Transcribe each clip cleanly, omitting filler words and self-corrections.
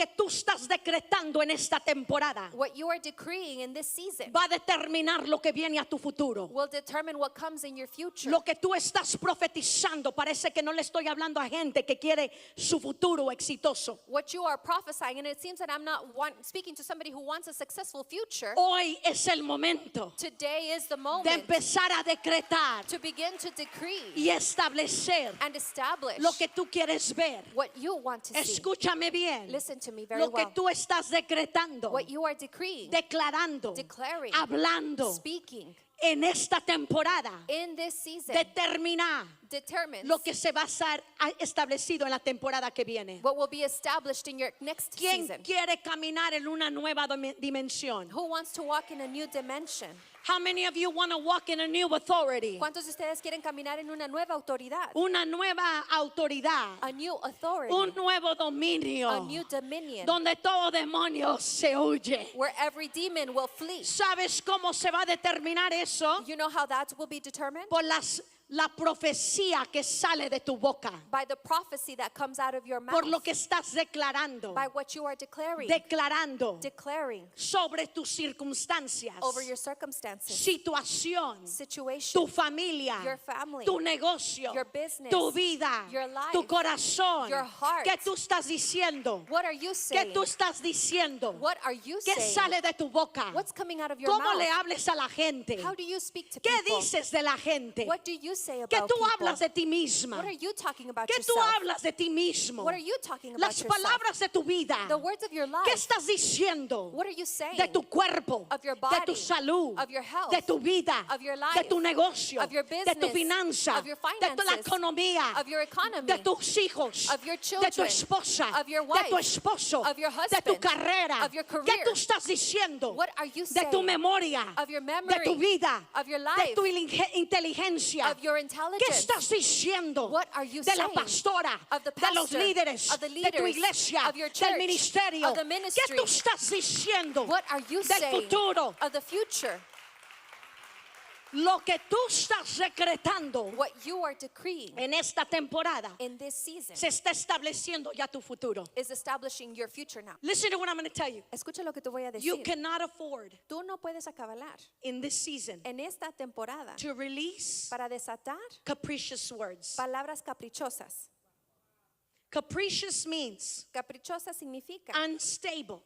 que tú estás decretando en esta temporada What you are decreeing in this season va a determinar lo que viene a tu futuro. will determine what comes in your future. Lo que tú estás profetizando, parece que no le estoy hablando a gente que quiere su futuro exitoso. What you are prophesying, and it seems that I'm not speaking to somebody who wants a successful future. Hoy es el momento Today is the de moment empezar a decretar to begin to decree y establecer and establish lo que tú quieres ver. what you want to see. Escúchame bien. Listen to me very Lo que well. tú estás decretando, What you are decreeing, declarando, declaring, hablando speaking en esta temporada in this season determina determines lo que se va a estar establecido en la temporada que viene. what will be established in your next ¿Quién season. quiere caminar en una nueva dimensión? Who wants to walk in a new dimension? How many of you want to walk in a new authority? ¿Cuántos de ustedes quieren caminar en una nueva autoridad? Una nueva autoridad, A new authority, un nuevo dominio, a new dominion, donde todo demonio se huye. where every demon will flee. ¿Sabes cómo se va a determinar eso? You know how that will be determined? Por la profecía que sale de tu boca, By the prophecy that comes out of your mouth. por lo que estás declarando, By what you are declaring. declarando sobre tus circunstancias, Over your circumstances, situación, situation, tu familia, your family, tu negocio, your business, tu vida, your life, tu corazón. your heart. ¿Qué tú estás diciendo? What are you ¿Qué saying? tú estás diciendo? What are you ¿Qué saying? sale de tu boca? What's coming out of your ¿Cómo mouth? le hables a la gente? How do you speak to ¿Qué people? dices de la gente? What do you say ¿Qué about tú people? hablas de ti misma? What are you talking about ¿Qué tú yourself? hablas de ti mismo? What are you talking about Las yourself? palabras de tu vida. The words of your life. ¿Qué estás diciendo? What are you saying? De tu cuerpo, Of your de body, tu salud, of your health, de tu vida, of your life, de tu negocio, of your de tu business, finanza, of your de tu la finances, economía, of your economy, de tus hijos, of your de tu children, esposa, of your de tu wife, esposo, of your de tu husband, carrera. of your ¿Qué career? tú estás diciendo? What are you De tu saying? memoria, Of your de memory, tu vida, of your de life, tu inteligencia. of your ¿Qué intelligence? estás diciendo? What are you De la saying? pastora, Of the de los pastor, líderes, of the de tu leaders, iglesia, of your del church, ministerio. of the ¿Qué ministry? tú estás diciendo What are you del saying futuro? of the future? Lo que tú estás decretando What you are decreeing en esta temporada in this season se está estableciendo ya tu futuro. is establishing your future now. Listen to what I'm going to tell you. Escucha lo que te voy a You decir. cannot afford Tú no puedes acabalar in this season en esta temporada to release para desatar capricious words. palabras caprichosas. Capricious means Caprichosa significa unstable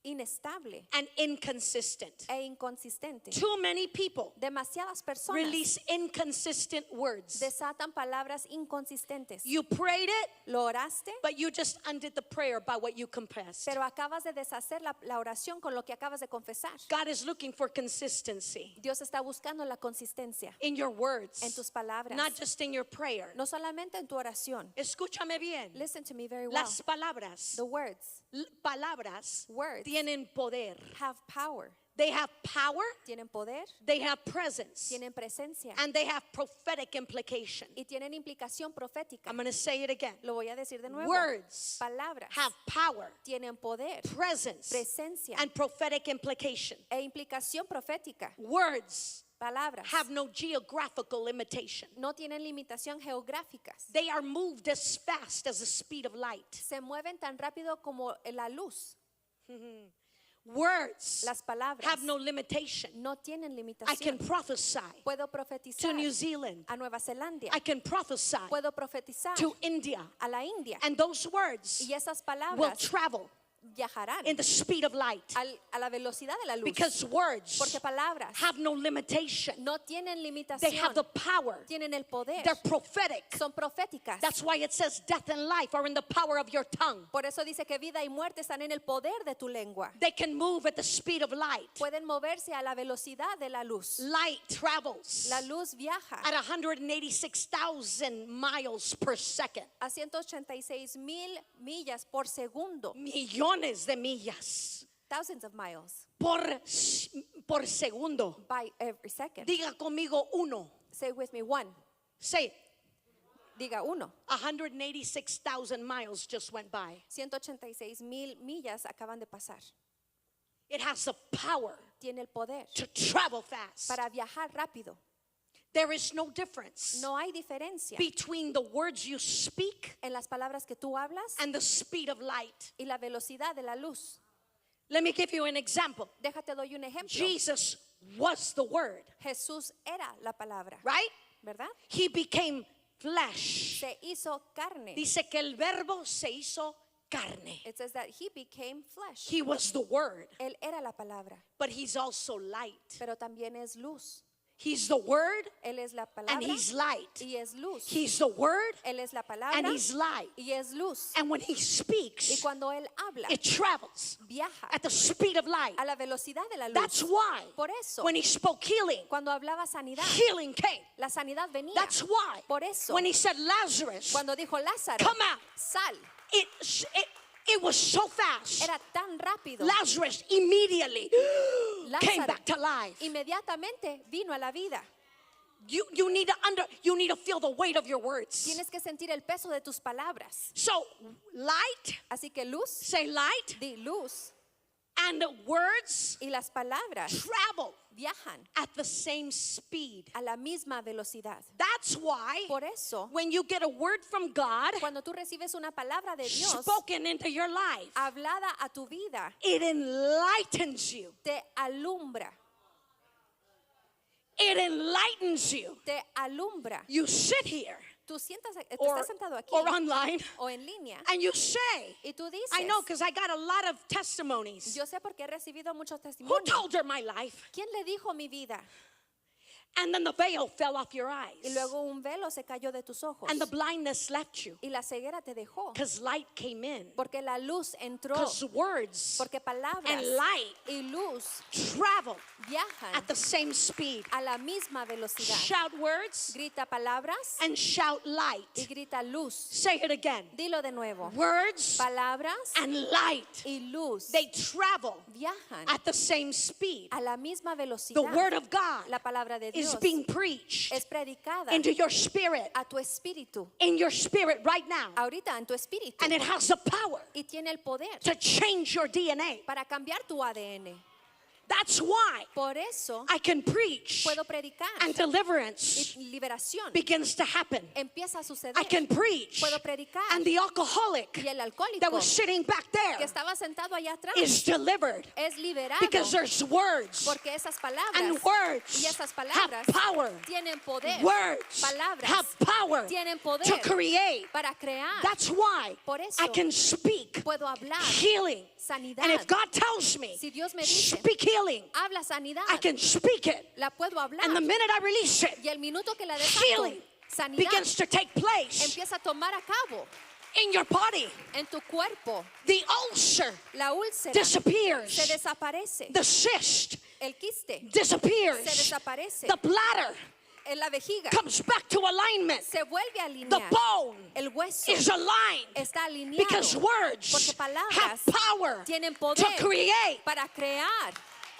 inestable and inconsistent. e inconsistente. Too many people Demasiadas personas release inconsistent words. desatan palabras inconsistentes. You prayed it, Lo oraste, but you just undid the prayer by what you confessed. pero acabas de deshacer la oración con lo que acabas de confesar. God is looking for consistency Dios está buscando la consistencia in your words, en tus palabras, not just in your prayer. no solamente en tu oración. Escúchame bien. Listen to me very well. Las palabras, The words palabras Words. tienen poder. have power. They have power, Tienen poder, they have presence, tienen presencia and they have prophetic implication. y tienen implicación profética. I'm going to say it again. Lo voy a decir de nuevo. Words Palabras have power, tienen poder, presence, presencia and prophetic implication. e implicación profética. Words Palabras have no geographical limitation. no tienen limitación geográficas. They are moved as fast as the speed of light. Se mueven tan rápido como la luz. Words Las palabras have no limitation. no tienen I can limitación. prophesy Puedo to profetizar New Zealand. a Nueva Zelanda. I can prophesy Puedo profetizar to India. a la India. And those words Y esas will palabras travel viajarán in the speed of light. a la velocidad de la luz. Because words Porque palabras have no limitation. no tienen They have limitación. the power. Tienen el poder. They're prophetic. Son proféticas. That's why it says death and life are in the power of your tongue. Por eso dice que vida y muerte están en el poder de tu lengua. They can move at the speed of light. Pueden moverse a la velocidad de la luz. Light travels La luz viaja at 186,000 miles per second. a 186,000 millas por segundo. Millones de millas Thousands of miles por segundo. by every second. Diga conmigo uno. Say with me, one. Say it. Diga uno. 186,000 miles just went by. 186,000 millas acaban de pasar. It has the power Tiene el poder to travel fast. para viajar rápido. There is no difference No hay diferencia between the words you speak en las palabras que tú hablas and the speed of light. y la velocidad de la luz. Let me give you an example. Déjate doy un ejemplo. Jesus was the Word, Jesús era la palabra, right? ¿verdad? He became flesh. Se hizo carne. Dice que el verbo se hizo carne. It says that he became flesh. He was the Word, Él era la palabra, but he's also light. pero también es luz. He's the Word Él es la and palabra he's light. y es luz. He's the Word Él es la palabra and he's light. y es luz. And when he Y speaks, cuando Él habla, it travels viaja at the speed of light. a la velocidad de la luz. That's why Por eso, when he spoke healing, cuando hablaba sanidad, healing came. la sanidad venía. That's why Por eso, when he said, Lazarus, cuando dijo Lázaro, come out, sal, it was so fast. era tan rápido. Lazarus immediately came Lázaro back to life. inmediatamente vino a la vida. You need to feel the weight of your words. Tienes que sentir el peso de tus palabras. So light, Así que luz, say light, di luz. and the words Y las palabras travel viajan at the same speed. a la misma velocidad. That's why Por eso, when you get a word from God cuando tú recibes una palabra de Dios spoken into your life, hablada a tu vida, it enlightens you. te alumbra, It enlightens you. te alumbra. You sit here Tú or, estás sentado aquí or online o en línea and you say, y tú dices, I know because I got a lot of testimonies. yo sé porque he recibido muchos Who testimonios. told her my life? ¿Quién le dijo mi vida? And then the veil fell off your eyes. Y luego un velo se cayó de tus ojos And the blindness left you y la ceguera te dejó because light came in. porque la luz entró, Because words porque palabras and light y luz travel viajan at the same speed. a la misma velocidad. Shout words Grita palabras and shout y light. grita luz. Say it again. Dilo de nuevo. Words Palabras and light, y luz they travel viajan at the same speed. a la misma The velocidad. word of God La palabra de is Dios being preached es predicada into your spirit, a tu espíritu, in your spirit right now. ahorita en tu espíritu, And it has the power y tiene el poder to change your DNA. para cambiar tu ADN. That's why Por eso I can preach puedo predicar and deliverance y liberación begins to happen. empieza a suceder. I can preach Puedo predicar and the alcoholic y el alcohólico that was sitting back que there estaba sentado allá atrás is delivered es liberado because there's words porque esas palabras and y words esas have palabras power. tienen poder. Words Palabras have power tienen poder to create. para crear. That's why Por eso I can speak puedo hablar healing. sanidad. And if God tells me, Si Dios me dice, speak healing, habla sanidad, I can speak it. la puedo hablar. And the minute I release it, Y el minuto que la desato, healing sanidad begins to take place empieza a tomar a cabo in your body. en tu cuerpo. The ulcer La úlcera disappears. se desaparece. The cyst El quiste disappears. se desaparece. The bladder En la vejiga comes back to alignment. se vuelve a The alinear. bone El hueso is aligned está alineado because words porque palabras have power tienen to poder create. para crear.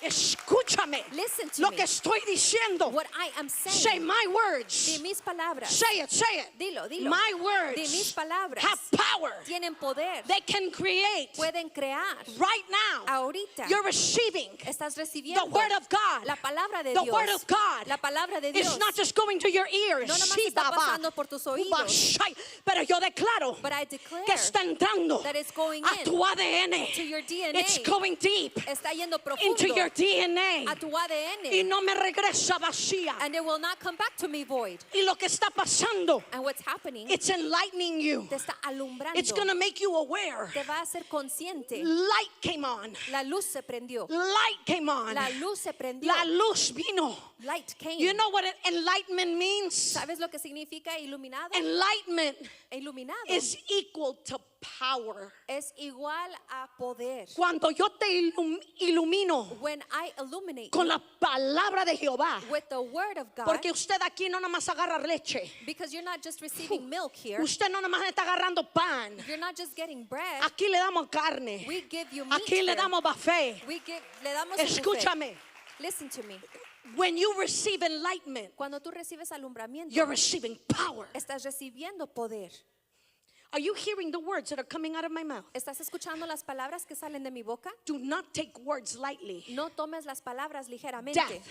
Escúchame Listen to lo me. que estoy diciendo. What I am Say saying. my Di words. mis palabras. Say it, say it. Dilo, dilo. My Di mis words palabras have power. tienen poder. They can create. Pueden crear. Right now, Ahorita you're receiving estás the recibiendo word of God. la palabra de The Dios. word of God La palabra de Dios. It's not just going to your ears. No nomás Sí, está babá. pasando por tus oídos. Ubashai. Pero yo declaro But I declare que está entrando that it's going a in tu ADN. to your DNA. It's going deep Está yendo into profundo your DNA. a tu ADN. Y no me regresa vacía. And it will not come back to me void. Y lo que está pasando, And what's happening it's enlightening you. te está alumbrando. It's going to make you aware. Te va a hacer consciente. Light came on. La luz se prendió. Light came on. La luz se prendió. La luz vino. Light came. You know what enlightenment means? ¿Sabes lo que significa iluminado? Enlightenment Iluminado is equal to power. es igual a poder. Cuando yo te ilumino When I illuminate con you la palabra de Jehová, with the word of God, porque usted aquí no nada más agarra leche, because you're not just receiving milk here, usted no nada más está agarrando pan, you're not just getting bread, aquí le damos carne, we give you meat aquí le here. damos buffet. Le damos un buffet. Escúchame, Listen to me. when you receive enlightenment, Cuando tú recibes alumbramiento, you're receiving power. estás recibiendo poder. Are you hearing the words that are coming out of my mouth? ¿Estás escuchando las palabras que salen de mi boca? Do not take words lightly. No tomes las palabras ligeramente. Death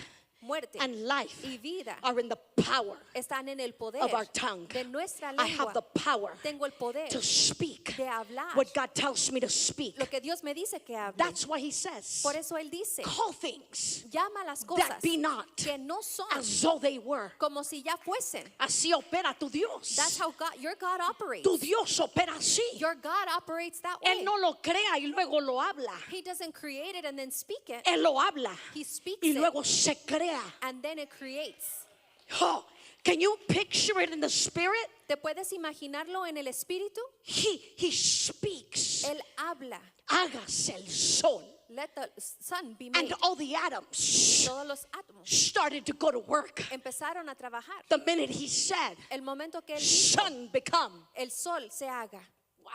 muerte and life y vida are in the power están en el poder of our tongue. de nuestra I have lengua. the power Tengo el poder to speak de hablar what God tells me to speak. lo que Dios me dice que hable. That's why he says, Por eso Él dice, call things llama las that cosas be not que no son as though they were. como si ya fuesen. Así opera tu Dios. That's how your God operates. Tu Dios opera así. Your God operates that way. Él no lo crea y luego lo habla. He doesn't create it and then speak it. Él lo habla He speaks y it luego se crea. and then it creates. Oh, can you picture it in the spirit? ¿Te puedes imaginarlo en el espíritu? He speaks. Él habla. Hágase el sol. Let the sun be made. And all the atoms Todos los átomos started to go to work. empezaron a trabajar. The minute he said, El momento que Él dijo, sun become. el sol se haga. Wow.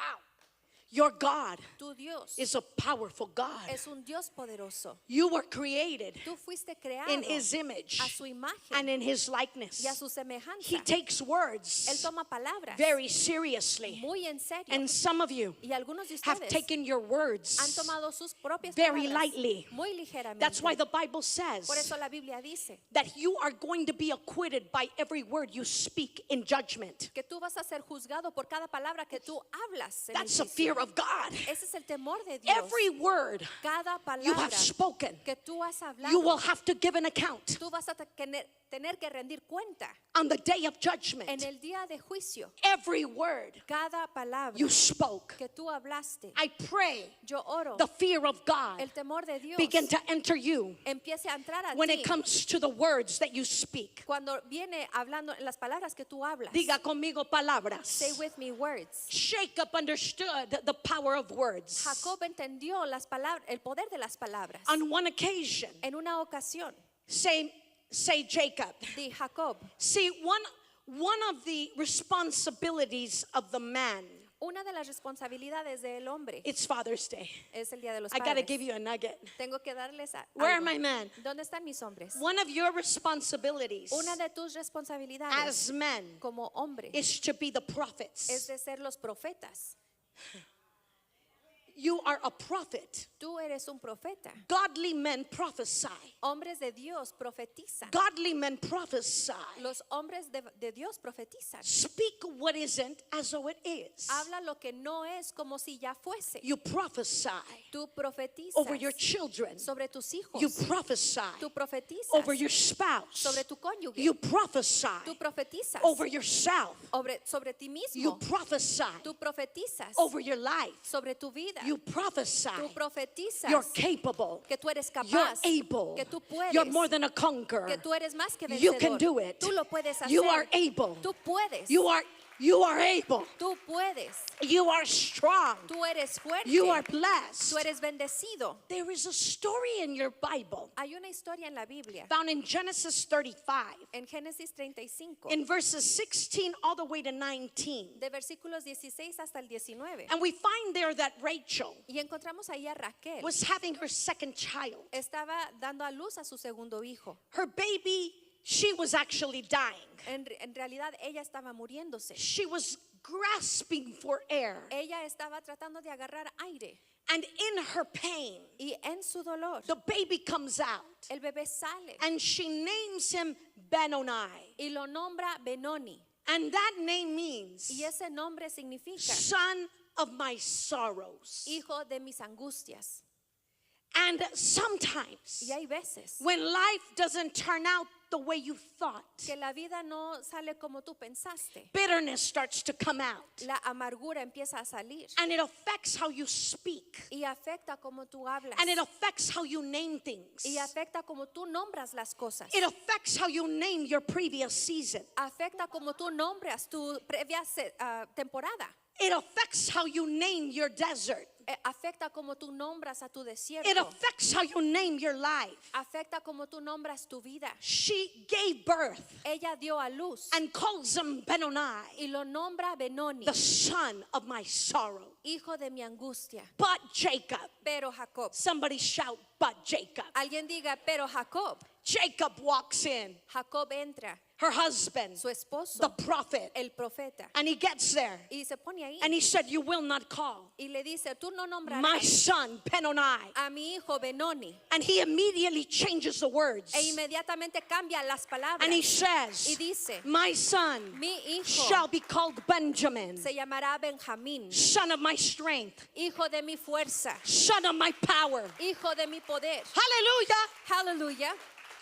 Your God Tu Dios is a powerful God. es un Dios poderoso. You were created Tú fuiste creado in his image a su imagen and in his likeness. y a su semejanza. He takes Él words toma palabras very seriously. muy en serio. And some of you Y algunos de have ustedes taken your han words tomado sus propias very palabras lightly. muy ligeramente. That's why the Bible Por says eso la Biblia dice that you are going to be acquitted by every word you speak in judgment. que tú vas a ser juzgado por cada palabra que tú hablas en el That's the juicio. fear of God. Ese es el temor de Dios. Every word Cada you palabra have spoken, que tú has hablado, you will have to give an account tú vas a tener que rendir cuenta on the day of en judgment. el día de juicio. Every word Cada palabra you spoke. que tú hablaste, I pray yo oro, the fear of God el temor de Dios begin to enter you empiece a entrar a when ti it comes to the words that you speak. cuando viene hablando las palabras que tú hablas. Diga conmigo palabras. Say with me words. Jacob understood the power of words. Jacob entendió las palabras, el poder de las palabras. On one occasion, En una ocasión, say Jacob. di Jacob, See, one of the responsibilities of the man, una de las responsabilidades del hombre it's Father's Day. es el día de los I gotta padres. give you a nugget. Tengo que darles Where are algo. my men? ¿Dónde están mis hombres? One of your responsibilities Una de tus responsabilidades as men como hombre is to be the es prophets. de ser los profetas. You are a prophet. Tú eres un profeta. Godly men prophesy. Hombres de Dios profetizan. Godly men prophesy. Los hombres de Dios profetizan. Speak what isn't as though it is. Habla lo que no es como si ya fuese. You prophesy Tú profetizas over your children. sobre tus hijos. You prophesy Tú profetizas over your spouse. sobre tu cónyuge. You prophesy Tú profetizas over yourself. sobre ti You mismo. prophesy Tú profetizas over your life. sobre tu vida. You prophesy. Tú profetizas You're capable. que tú eres You're capaz, able. que tú puedes, You're more than a conqueror. que tú eres más que You vencedor. can do it. Tú lo puedes hacer. You are able. Tú puedes. You are able. Tú puedes. You are strong. Tú eres fuerte. You are Tú blessed. eres bendecido. There is a story in your Bible Hay una historia en la Biblia, found in Genesis 35 en Génesis 35, in verses 16 all the way to 19. de versículos 16 hasta el 19. And we find there that Rachel Y encontramos ahí a Raquel. was having her second child. Estaba dando a luz a su segundo hijo. Her baby, she was actually dying. En realidad ella estaba muriéndose. She was grasping for air. Ella estaba tratando de agarrar aire. And in her pain, Y en su dolor, the baby comes out. el bebé sale And she names him Benoni. y lo nombra Benoni. And that name means Y ese nombre significa son of my sorrows. hijo de mis angustias. And sometimes Y hay veces when life doesn't turn out the way you thought, que la vida no sale como tú pensaste. bitterness starts to come out. La amargura empieza a salir And it affects how you speak. y afecta como tú hablas. And it affects how you name things. Y afecta como tú nombras las cosas. It affects how you name your previous season. Afecta como tú nombras tu previa temporada. It affects how you name your desert. Afecta como tú nombras a tu desierto. It affects how you name your life. Afecta como tú nombras tu vida. She gave birth Ella dio a luz and calls him Benoni, y lo nombra Benoni, the son of my sorrow. hijo de mi angustia. But Jacob, Pero Jacob. somebody shout, but Jacob. Alguien diga, pero Jacob. Jacob walks in, Jacob entra, her husband, su esposo, the prophet, el profeta, and he gets there. y se pone ahí And he said, you will not call y le dice, tú no my nombrarás son Benoni. a mi hijo Benoni. And he immediately changes the words. E inmediatamente cambia las palabras And he y says, dice, my son mi hijo shall be called Benjamin, se llamará Benjamín, son of my strength, hijo de mi fuerza, son of my power. hijo de mi poder. Hallelujah. Aleluya.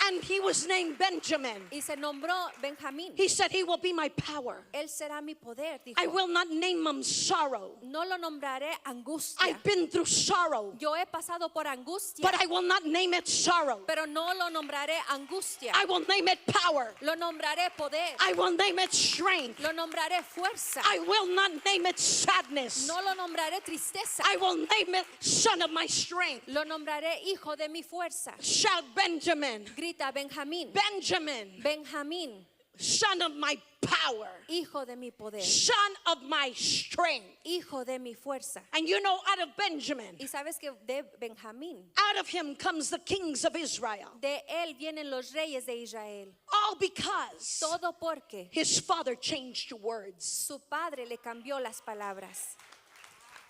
And he was named Benjamin. Y se nombró Benjamín. He said, he will be my power. Él será mi poder, dijo. I will not name him sorrow. No lo nombraré angustia. I've been through sorrow, Yo he pasado por angustia, but I will not name it sorrow. pero no lo nombraré angustia. I will name it power. Lo nombraré poder. I will name it strength. Lo nombraré fuerza. I will not name it sadness. No lo nombraré tristeza. I will name it son of my strength. Lo nombraré hijo de mi fuerza. Shout Benjamin. Grita Benjamín. Benjamin, Benjamín, son of my power, hijo de mi poder. son of my strength. Hijo de mi fuerza. And you know, out of Benjamin, Y sabes que de Benjamín, out of him comes the kings of Israel. de él vienen los reyes de Israel. All because Todo porque his father changed words. su padre le cambió las palabras.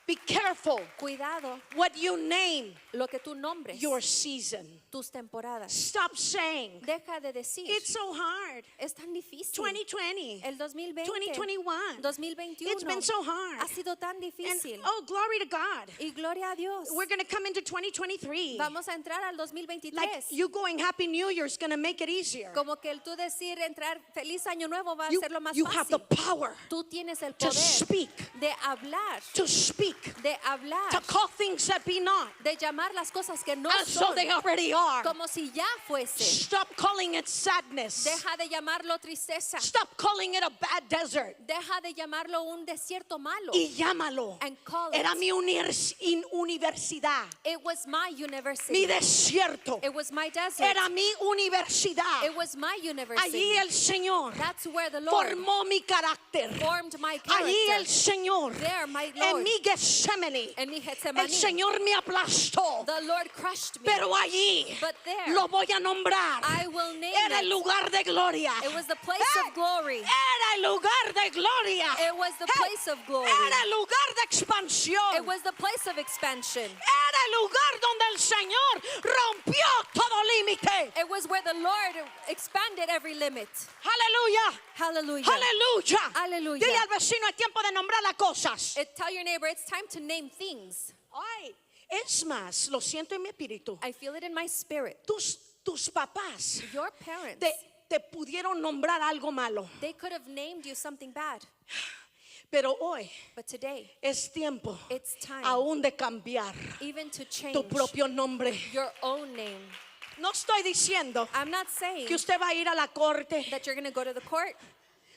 Be careful Cuidado what you name lo que tú nombres, your season. tus temporadas. Stop saying, Deja de decir, it's so hard. es tan difícil. 2020, El 2020, 2021, 2021, it's been so hard. ha sido tan And difícil. oh, glory to God. Y gloria a Dios. We're going to come into 2023. Vamos a entrar al 2023. Like you going Happy New Year is going to make it easier. Como que el tú decir entrar feliz año nuevo va a You, ser lo más you have the fácil. power Tú tienes el to poder speak, de hablar, to speak, de hablar, to call things that be not de llamar las cosas que no as though son they already are. como si ya fuese. Stop calling it sadness. Deja de llamarlo tristeza. Stop calling it a bad desert. Deja de llamarlo un desierto malo. Y llámalo. And call Era it. mi universidad, It was my mi university. desierto. It was my desert. Era mi universidad. It was my university. Allí el Señor That's where the Lord formó mi carácter. formed my Allí el character. Señor, There, my en Lord, mi Getsemaní, en mi el Getsemaní, Señor me aplastó. the Lord crushed me. Pero allí But there, lo voy a nombrar. I will name Era el it. lugar de gloria. It was the place Hey, of glory. Era el lugar de gloria. It was the Hey, place of glory. Era el lugar de expansión. It was the place of expansion. Era el lugar donde el Señor rompió todo límite. It was where the Lord expanded every limit. Aleluya. Hallelujah. Aleluya. Aleluya. Dile al vecino, es tiempo de nombrar las cosas. Tell your neighbor it's time to name things. Ay, es más, lo siento en mi espíritu. I feel it in my spirit. Tus papás Your parents, te pudieron nombrar algo malo. they could have named you something bad. Pero hoy But today, es tiempo it's time aún de cambiar even to change tu propio nombre. your own name. No estoy diciendo I'm not saying que usted va a ir a la corte, that you're going to go to the court.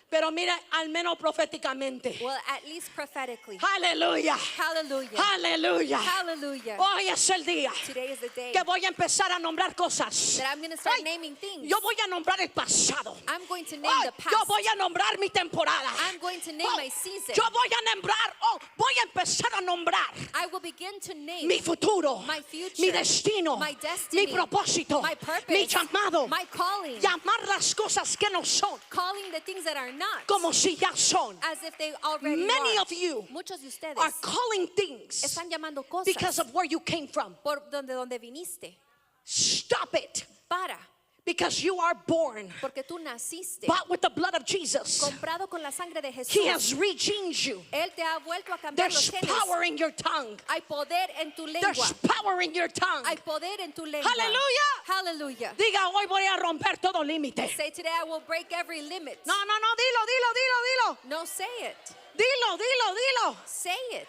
pero mira, al menos proféticamente. Well, at least prophetically. Aleluya. Hallelujah. Aleluya. Hallelujah. Hoy es el día Today is the day que voy a empezar a nombrar cosas. that I'm going to start Ay, naming things. yo voy a nombrar el pasado. I'm going to name Ay, the past. yo voy a nombrar mi temporada. I'm going to name Oh, my season. yo voy a nombrar, voy a empezar a nombrar I will begin to name mi futuro, my future, mi destino, my destiny, mi propósito, my purpose, mi llamado. my calling, Llamar las cosas que no son calling the things that are not como si ya son. as if they already Many are. of you Muchos de ustedes are calling things están llamando cosas because of where you came from. por donde viniste. Stop it. Para, Because you are born, porque tú naciste bought with the blood of Jesus. comprado con la sangre de Jesús. He has redeemed you. Él te ha vuelto a cambiar There's los genes. power in your tongue. Hay poder en tu lengua. There's power in your tongue. Hay poder en tu lengua. Hallelujah. Hallelujah. Diga, hoy voy a romper todo límite. Say today I will break every limit. No, dilo. No, say it. Dilo. Say it.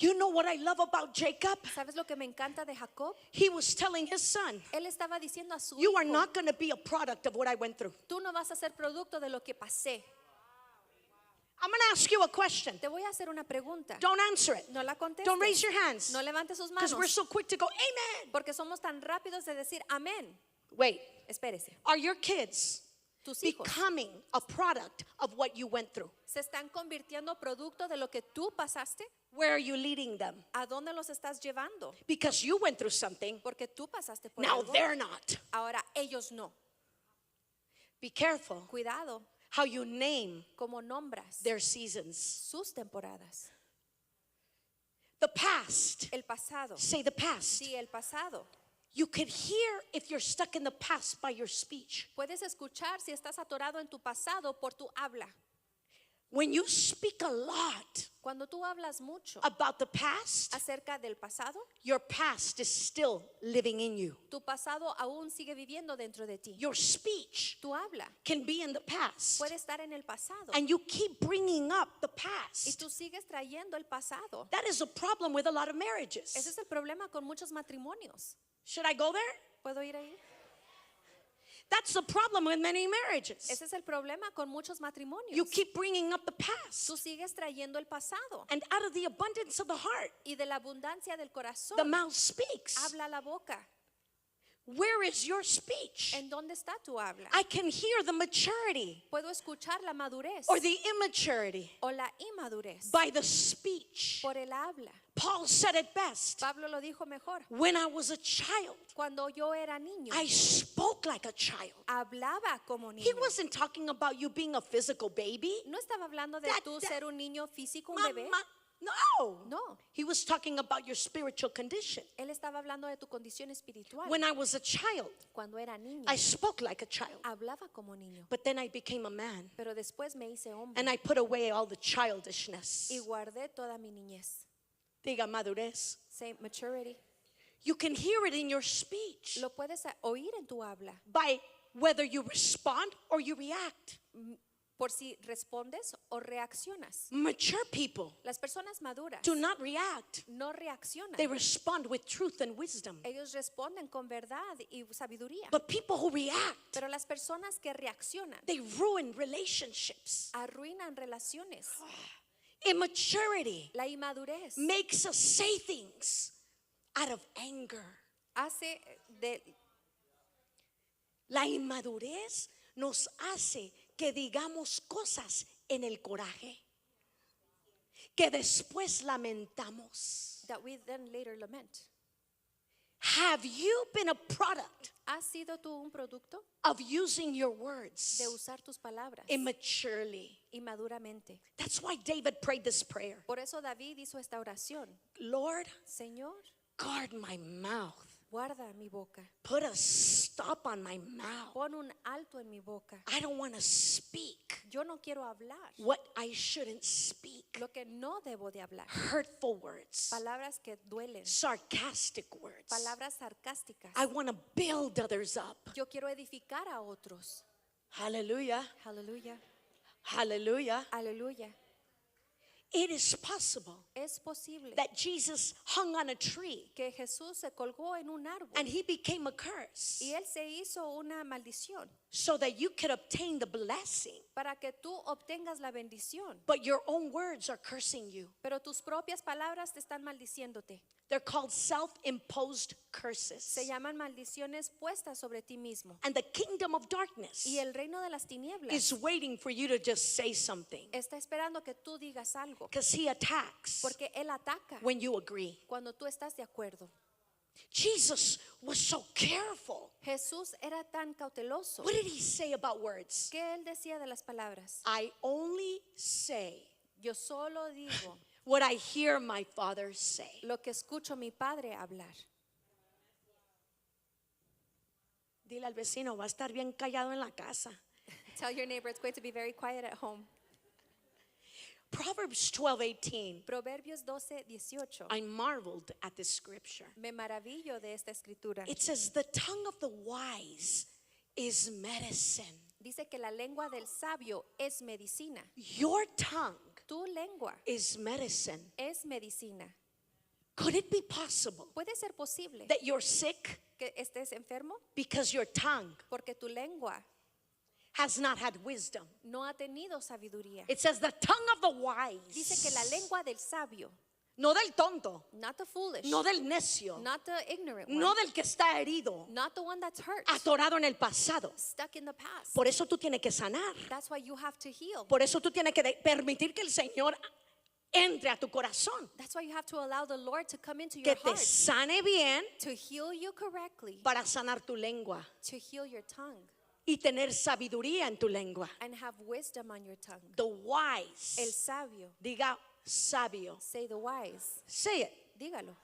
You know what I love about Jacob? ¿Sabes lo que me encanta de Jacob? He was telling his son, Él estaba diciendo a su you are hijo, not going to be a product of what I went through. tú no vas a ser producto de lo que pasé. I'm going to ask you a question. Te voy a hacer una pregunta. Don't answer it. No la contestes. Don't raise your hands. No levantes sus Because we're manos. so quick to go, amen. Porque somos tan rápidos de decir amén. Wait, Espérese. are your kids tus hijos becoming a product of what you went through? se están convirtiendo producto de lo que tú pasaste. Where are you leading them? ¿A dónde los estás llevando? Because you went through something. Porque tú pasaste por Now algo. they're not. Ahora ellos no. Be careful Cuidado how you name como nombras their seasons. sus temporadas. The past. El pasado. Say the past. Sí, el pasado. You could hear if you're stuck in the past by your speech. Puedes escuchar si estás atorado en tu pasado por tu habla. When you speak a lot Cuando tú hablas mucho about the past, acerca del pasado, your past is still living in you. tu pasado aún sigue viviendo dentro de ti. Your speech Tu habla can be in the past, puede estar en el pasado and you keep bringing up the y past. tú sigues trayendo el pasado. That is a problem with a lot of marriages. Ese es el problema con muchos matrimonios. Should I go there? ¿Puedo ir ahí? That's the problem with many marriages. Ese es el problema con muchos matrimonios. You keep bringing up the past, Tú sigues trayendo el pasado and out of the abundance of the heart, y de la abundancia del the corazón mouth speaks. habla la boca. Where is your speech? ¿En dónde está tu habla? I can hear the maturity Puedo escuchar la madurez or the immaturity o la inmadurez by the speech. por el habla. Paul said it best. Pablo lo dijo mejor. When I was a child, Cuando yo era niño, I spoke like a child. hablaba como He niño. wasn't talking about you being a physical baby. No estaba hablando de That- tú that- ser un niño físico, un bebé. No. No, He was talking about your spiritual condition. él estaba hablando de tu condición espiritual. When I was a child, Cuando era niño, I spoke like a child. hablaba como niño. But then I became a man, Pero después me hice hombre and I put away all the childishness. y guardé toda mi niñez. Diga madurez. Say maturity. You can hear it in your speech Lo puedes oír en tu habla by whether you respond or you react. por si respondes o reaccionas. Mature people Las personas maduras do not react. no reaccionan. They respond with truth and wisdom. Ellos responden con verdad y sabiduría. But people who react, Pero las personas que reaccionan they ruin relationships. arruinan relaciones. Immaturity La inmadurez makes us say things out of anger. hace de La inmadurez nos hace que digamos cosas en el coraje que después lamentamos. that we then later lament. Have you been a product ¿Has sido tú un producto of using your words de usar tus palabras immaturely? inmaduramente? That's why David prayed this prayer. Por eso David hizo esta oración. Lord, Señor, guard my mouth. guarda mi boca. Put a stop on my mouth. Pon un alto en mi boca. I don't want to speak Yo no quiero hablar what I shouldn't speak. lo que no debo de hablar. Hurtful words, Palabras que duelen, sarcastic words. palabras sarcásticas. I want to build others up. Yo quiero edificar a otros. Hallelujah. Aleluya, Hallelujah. aleluya. It is possible Es posible that Jesus hung on a tree que Jesús se colgó en un árbol and he became a curse y él se hizo una maldición so that you could obtain the blessing, para que tú obtengas la bendición. but your own words are cursing you. Pero tus propias palabras te están maldiciéndote. They're called self-imposed curses. Se llaman maldiciones puestas sobre ti mismo. And the kingdom of darkness Y el reino de las tinieblas is waiting for you to just say something, está esperando que tú digas algo, because he attacks porque él ataca when you agree. cuando tú estás de acuerdo. Jesus was so careful. Jesús era tan cauteloso. What did he say about words? ¿Qué él decía de las palabras? I only say Yo solo digo what I hear my Father say. lo que escucho a mi padre hablar. Dile al vecino, va a estar bien callado en la casa. Tell your neighbor it's going to be very quiet at home. Proverbs 12:18. Proverbios 12:18. I marveled at this scripture. Me maravillo de esta escritura. It says, the tongue of the wise is medicine. Dice que la lengua del sabio es medicina. Your tongue Tu lengua is medicine. es medicina. Could it be possible Puede ser posible that you're sick que estés enfermo because your tongue porque tu lengua has not had wisdom? no ha tenido sabiduría. It says the tongue of the wise, Dice que la lengua del sabio, No del tonto, not the foolish, no del necio, not the ignorant one, no del que está herido, not the one that's hurt, atorado en el pasado. stuck in the past. Por eso tú tienes que sanar. That's why you have to heal. Por eso tú tienes que permitir que el Señor entre a tu corazón. That's why you have to allow the Lord to come into Que your te heart, sane bien to heal you correctly, para sanar tu lengua to heal your tongue, y tener sabiduría en tu lengua. and have wisdom on your tongue. The wise. El sabio. Diga sabio. Say the wise. Say it. Dígalo.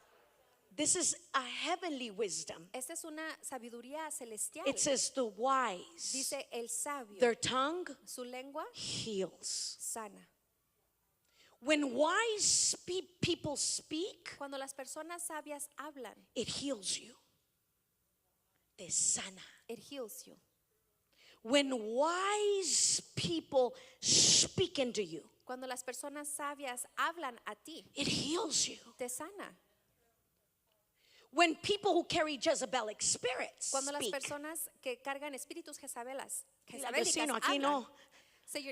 This is a heavenly wisdom. Esta es una sabiduría celestial. It says the wise. Dice el sabio. Their tongue Su lengua heals. sana. When wise people speak, Cuando las personas sabias hablan, it heals you. Te sana. it heals you. When wise people speak into you, Cuando las personas sabias hablan a ti, it heals you. te sana. When people who carry Jezebelic spirits Cuando las speak, personas que cargan espíritus dile al jezabélicas vecino, aquí hablan. no,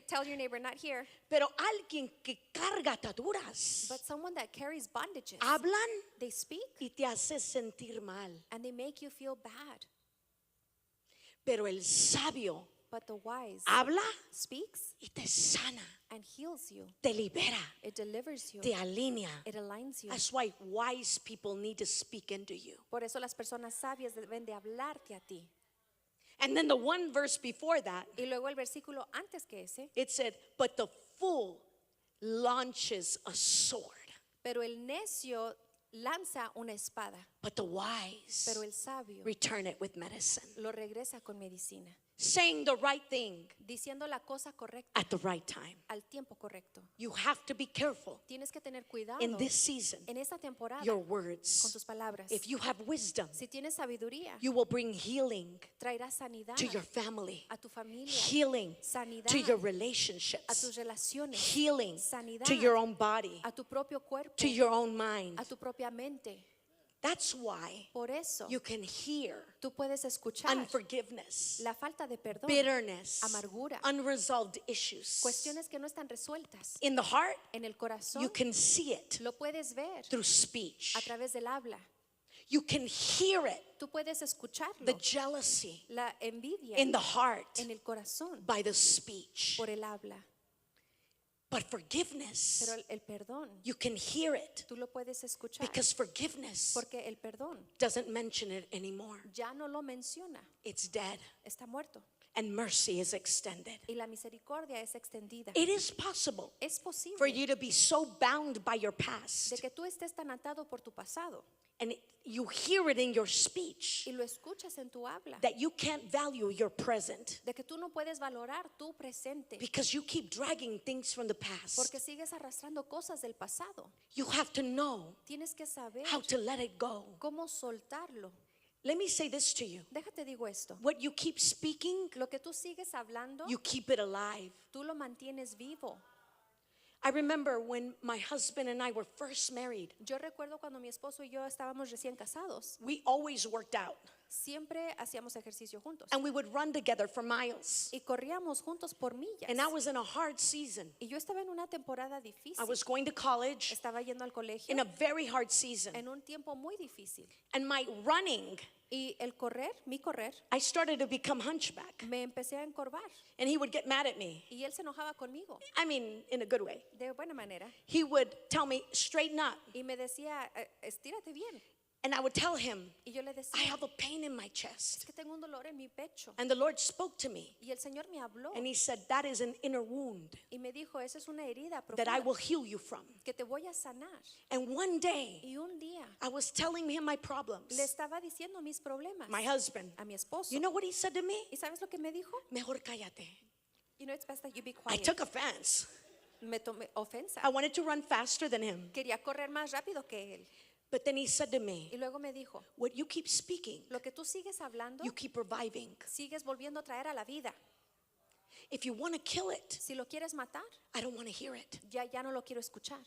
Tell your neighbor, not here. pero alguien que carga ataduras, But someone that carries bondages, hablan they speak y te hace sentir mal. and they make you feel bad. Pero el sabio But the wise habla speaks y te sana, and heals you. te libera, It delivers you. te alinea. It aligns you. That's why wise people need to speak into you. Por eso las personas sabias deben de hablarte a ti. And then the one verse before that, Y luego el versículo antes que ese, it said, but the fool launches a sword, pero el necio lanza una espada, but the wise pero el sabio return it with medicine. lo regresa con medicina, Saying the right thing diciendo la cosa correcta at the right time. al tiempo correcto. You have to be careful Tienes que tener cuidado in this season, en esta temporada your con words. tus palabras. If you have wisdom, Si tienes sabiduría, you will bring healing traerás sanidad to your family, a tu familia, healing sanidad to your a relationships, tus relaciones, healing sanidad to your own body, a tu propio cuerpo, to your own mind. a tu propia mente. That's why Por eso you can hear tú puedes escuchar unforgiveness, la falta de perdón, bitterness, amargura, unresolved issues. cuestiones que no están resueltas In the heart, en el corazón. you can see it Lo puedes ver through speech. a través del habla. You can hear it, Tú puedes escucharlo, the jealousy la envidia in the heart en el corazón by the speech. por el habla. But forgiveness, Pero el perdón, you can hear it tú lo puedes escuchar because forgiveness porque el perdón doesn't mention it anymore. ya no lo menciona, It's dead está muerto and mercy is extended. y la misericordia es extendida. It is possible Es for posible you to be so bound by your past de que tú estés tan atado por tu pasado and you hear it in your speech y lo escuchas en tu habla, that you can't value your present de que tú no puedes valorar tu presente because you keep dragging things from the past. porque sigues arrastrando cosas del pasado. You have to know Tienes que saber how to let it go. cómo soltarlo. Let me say this to you. Déjate digo esto. What you keep speaking, Lo que tú sigues hablando, you keep it alive. tú lo mantienes vivo. I remember when my husband and I were first married, Yo recuerdo cuando mi esposo y yo estábamos recién casados, we always worked out siempre hacíamos ejercicio juntos and we would run together for miles. y corríamos juntos por millas. And I was in a hard season. Y yo estaba en una temporada I difícil. was going to college Estaba yendo al colegio in a very hard season. en un tiempo muy difícil. And my running, Y el correr, mi correr, I started to become hunchback. me empecé a encorvar. And he would get mad at me. Y él se enojaba conmigo, I mean, in a good way. de buena manera. He would tell me, straighten up. Y me decía, estírate bien. And I would tell him, Y yo le I decía, have a pain in my es chest. que tengo un dolor en mi pecho. And the Lord spoke to me. Y el Señor me habló And he said, that is an inner wound y me dijo, esa es una herida that I profunda will heal you from. que te voy a sanar. And one day, Y un día I was telling him my problems. le estaba diciendo mis problemas My husband. a mi esposo. You know what he said to me? ¿Y sabes lo que me dijo? Mejor cállate. You know, it's best that you be I quiet. took offense. Me tomé ofensa. I wanted to run faster than him. Quería correr más rápido que él. But then he said to me, Y luego me dijo, what you keep speaking, lo que tú sigues hablando, you keep reviving. sigues volviendo a traer a la vida. If you want to kill it, Si lo quieres matar, I don't want to hear it. ya no lo quiero escuchar.